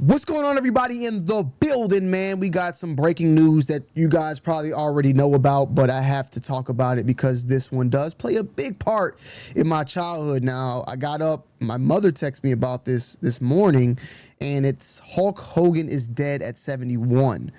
What's going on, everybody in the building, man? We got some breaking news that you guys probably already know about, but I have to talk about it because this one does play a big part in my childhood. Now, I got up, my mother texted me about this morning, and it's Hulk Hogan is dead at 71.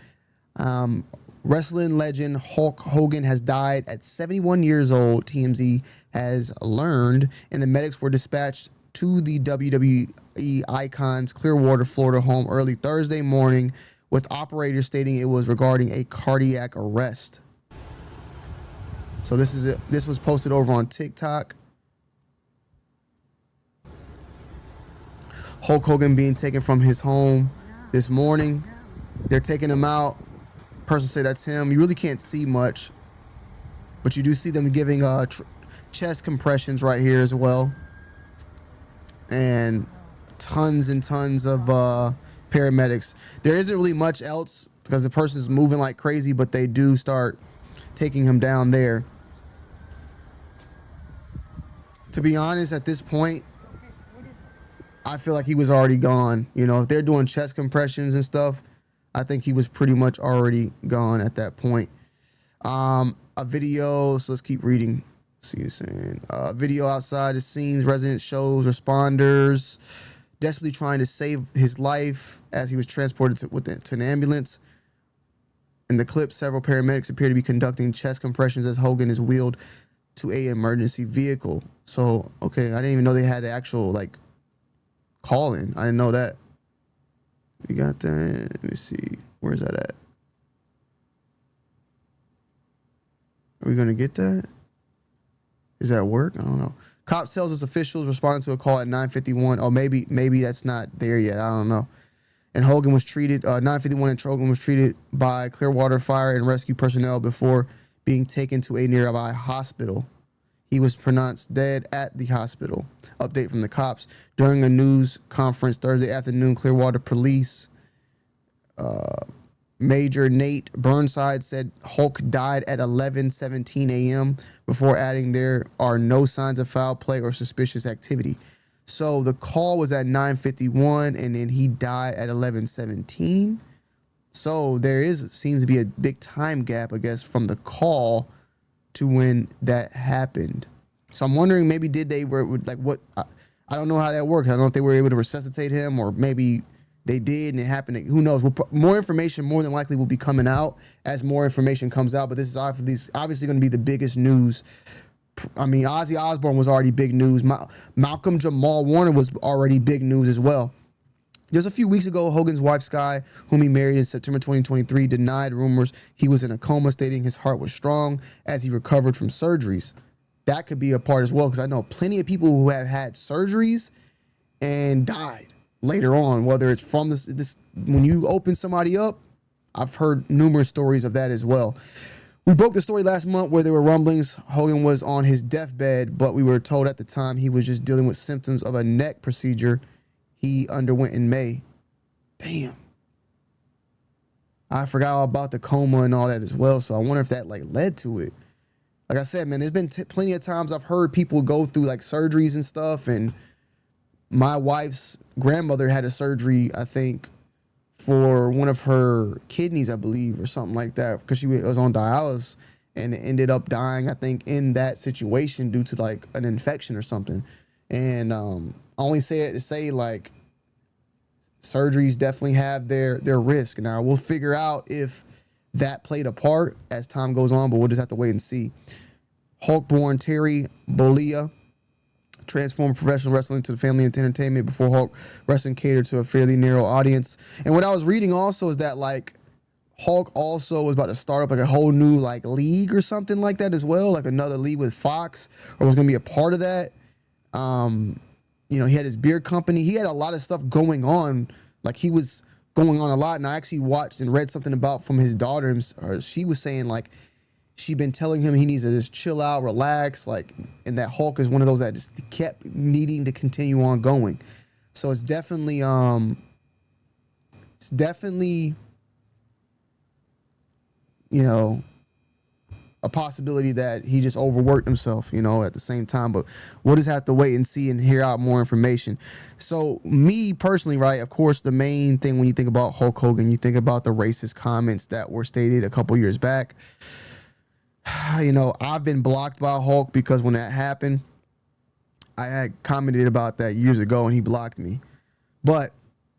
Wrestling legend Hulk Hogan has died at 71 years old, TMZ has learned, and the medics were dispatched to the WWE Icon's Clearwater, Florida home early Thursday morning, with operators stating it was regarding a cardiac arrest. So this was posted over on TikTok. Hulk Hogan being taken from his home this morning. They're taking him out. Person say that's him. You really can't see much, but you do see them giving chest compressions right here as well. And tons and tons of paramedics. There isn't really much else because the person's moving like crazy, but they do start taking him down there. To be honest, at this point, I feel like he was already gone. You know, if they're doing chest compressions and stuff, I think he was pretty much already gone at that point. A video, so let's keep reading. See you saying video outside the scenes, residents shows responders desperately trying to save his life as he was transported to an ambulance. In the clip, several paramedics appear to be conducting chest compressions as Hogan is wheeled to an emergency vehicle. So, okay, I didn't even know they had the actual like call in. I didn't know that. We got that. Let me see. Where's that at? Are we gonna get that? Is that work? I don't know. Cops tells us officials responded to a call at 9:51. Oh, maybe that's not there yet. I don't know. And Hogan was treated, 9:51, and Hogan was treated by Clearwater Fire and Rescue personnel before being taken to a nearby hospital. He was pronounced dead at the hospital. Update from the cops. During a news conference Thursday afternoon, Clearwater Police Major Nate Burnside said Hulk died at 11:17 a.m. before adding there are no signs of foul play or suspicious activity. So the call was at 9:51 and then he died at 11:17. So there seems to be a big time gap, I guess, from the call to when that happened. So I'm wondering, maybe did they were like what? I don't know how that worked. I don't know if they were able to resuscitate him, or maybe they did and it happened. Who knows? More information more than likely will be coming out as more information comes out. But this is obviously going to be the biggest news. I mean, Ozzy Osbourne was already big news. Malcolm Jamal Warner was already big news as well. Just a few weeks ago, Hogan's wife, Sky, whom he married in September 2023, denied rumors he was in a coma, stating his heart was strong as he recovered from surgeries. That could be a part as well, because I know plenty of people who have had surgeries and died later on, whether it's from this when you open somebody up. I've heard numerous stories of that as well. We broke the story last month where there were rumblings Hogan was on his deathbed, but we were told at the time he was just dealing with symptoms of a neck procedure he underwent in May. Damn. I forgot all about the coma and all that as well, so I wonder if that like led to it. Like I said, man, there's been plenty of times I've heard people go through like surgeries and stuff, and my wife's grandmother had a surgery, I think, for one of her kidneys, I believe, or something like that, because she was on dialysis and ended up dying, I think, in that situation due to like an infection or something. And I only say it to say like surgeries definitely have their risk. Now we'll figure out if that played a part as time goes on, but we'll just have to wait and see. Hulk-born Terry Bollea transformed professional wrestling to the family entertainment before Hulk wrestling catered to a fairly narrow audience. And what I was reading also is that like Hulk also was about to start up like a whole new like league or something like that as well, like another league with Fox, or was going to be a part of that. You know, he had his beer company. He had a lot of stuff going on. Like he was going on a lot. And I actually watched and read something about from his daughter. She was saying like she'd been telling him he needs to just chill out, relax, like, and that Hulk is one of those that just kept needing to continue on going. So it's definitely, you know, a possibility that he just overworked himself, at the same time. But we'll just have to wait and see and hear out more information. So me personally, right, of course, the main thing when you think about Hulk Hogan, you think about the racist comments that were stated a couple years back. I've been blocked by Hulk because when that happened, I had commented about that years ago and he blocked me. But,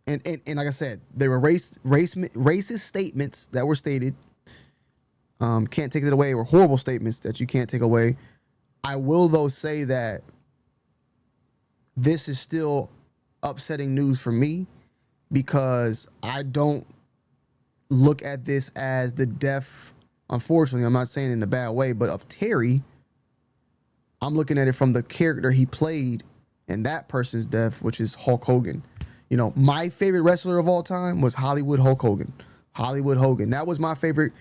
and like I said, there were racist statements that were stated. Can't take it away, or horrible statements that you can't take away. I will, though, say that this is still upsetting news for me because I don't look at this as the death, unfortunately, I'm not saying it in a bad way, but of Terry. I'm looking at it from the character he played in that person's death, which is Hulk Hogan. My favorite wrestler of all time was Hollywood Hulk Hogan. Hollywood Hogan. That was my favorite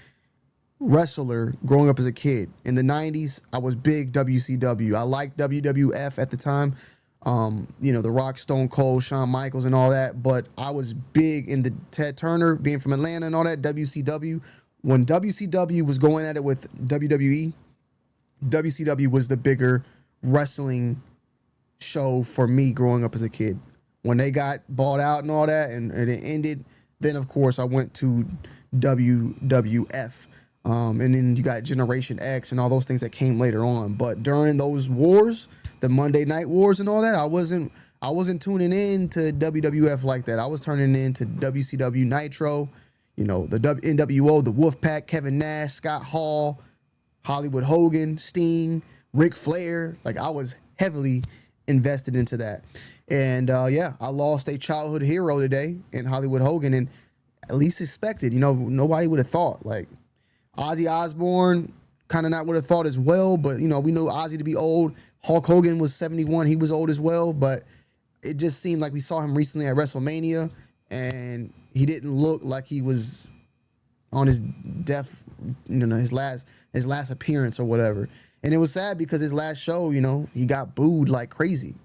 wrestler growing up as a kid. In the 90s, I was big WCW. I liked WWF at the time. The Rock, Stone Cold, Shawn Michaels and all that. But I was big in the Ted Turner, being from Atlanta and all that, WCW. When WCW was going at it with WWE, WCW was the bigger wrestling show for me growing up as a kid. When they got bought out and all that and it ended, then of course I went to WWF. And then you got Generation X and all those things that came later on. But during those wars, the Monday Night Wars and all that, I wasn't tuning in to WWF like that. I was turning into WCW Nitro, the NWO, the Wolfpack, Kevin Nash, Scott Hall, Hollywood Hogan, Sting, Ric Flair. Like, I was heavily invested into that. And I lost a childhood hero today in Hollywood Hogan, and at least expected. Nobody would have thought. Like, Ozzy Osbourne, kind of not would have thought as well, but we know Ozzy to be old. Hulk Hogan was 71, he was old as well, but it just seemed like we saw him recently at WrestleMania, and he didn't look like he was on his death, his last appearance or whatever. And it was sad because his last show, he got booed like crazy.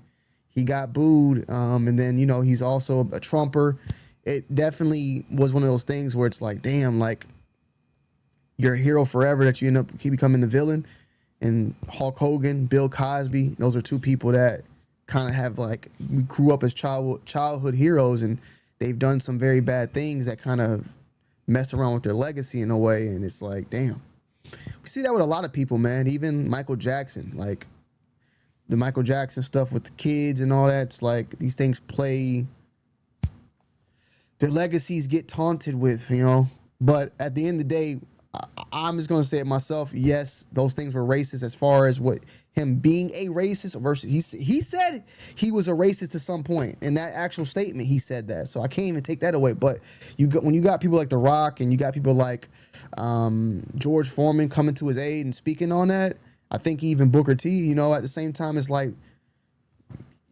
He got booed, and then he's also a Trumper. It definitely was one of those things where it's like, damn, like, you're a hero forever that you end up keep becoming the villain. And Hulk Hogan, Bill Cosby, those are two people that kind of have, like, we grew up as childhood heroes, and they've done some very bad things that kind of mess around with their legacy in a way. And it's like, damn. We see that with a lot of people, man. Even Michael Jackson, like the Michael Jackson stuff with the kids and all that. It's like these things play, their legacies get taunted with, But at the end of the day, I'm just going to say it myself. Yes, those things were racist as far as what him being a racist versus he said he was a racist at some point in that actual statement. He said that. So I can't even take that away. But when you got people like The Rock and you got people like George Foreman coming to his aid and speaking on that, I think even Booker T, at the same time, it's like,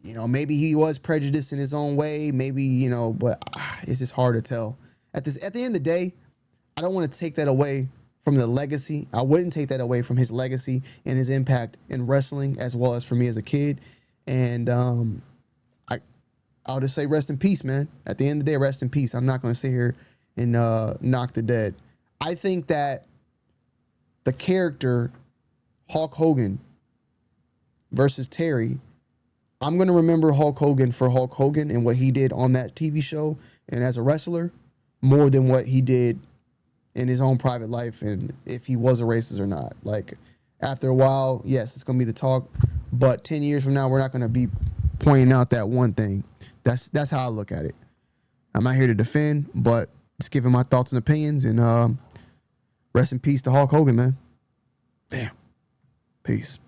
maybe he was prejudiced in his own way. Maybe, but it's just hard to tell. At the end of the day, I don't want to take that away from the legacy. I wouldn't take that away from his legacy and his impact in wrestling, as well as for me as a kid. And I'll just say rest in peace, man. At the end of the day, rest in peace. I'm not going to sit here and knock the dead. I think that the character Hulk Hogan versus Terry, I'm going to remember Hulk Hogan for Hulk Hogan and what he did on that TV show and as a wrestler more than what he did in his own private life and if he was a racist or not. Like, after a while, yes, it's going to be the talk, but 10 years from now, we're not going to be pointing out that one thing. That's how I look at it. I'm not here to defend, but just giving my thoughts and opinions, and rest in peace to Hulk Hogan, man. Damn. Peace.